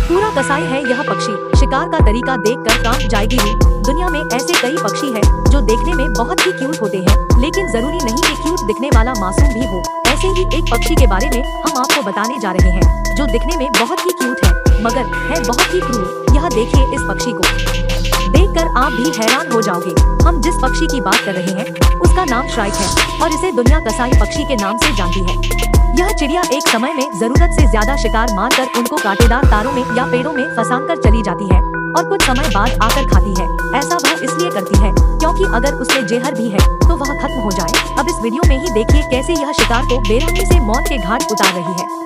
पूरा कसाई है यह पक्षी, शिकार का तरीका देखकर कांप जाएगी रूह। दुनिया में ऐसे कई पक्षी हैं जो देखने में बहुत ही क्यूट होते हैं, लेकिन जरूरी नहीं कि क्यूट दिखने वाला मासूम भी हो। ऐसे ही एक पक्षी के बारे में हम आपको बताने जा रहे हैं, जो दिखने में बहुत ही क्यूट है, मगर है बहुत ही क्रूर। यह देखिए, इस पक्षी को देखकर आप भी हैरान हो जाओगे। हम जिस पक्षी की बात कर रहे हैं उसका नाम श्राइक है और इसे दुनिया कसाई पक्षी के नाम से जानती है। यह चिड़िया एक समय में जरूरत से ज्यादा शिकार मारकर उनको कांटेदार तारों में या पेड़ों में फंसाकर चली जाती है और कुछ समय बाद आकर खाती है। ऐसा वह इसलिए करती है क्योंकि अगर उसमें जहर भी है तो वह खत्म हो जाए। अब इस वीडियो में ही देखिए कैसे यह शिकार को बेरहमी से मौत के घाट उतार रही है।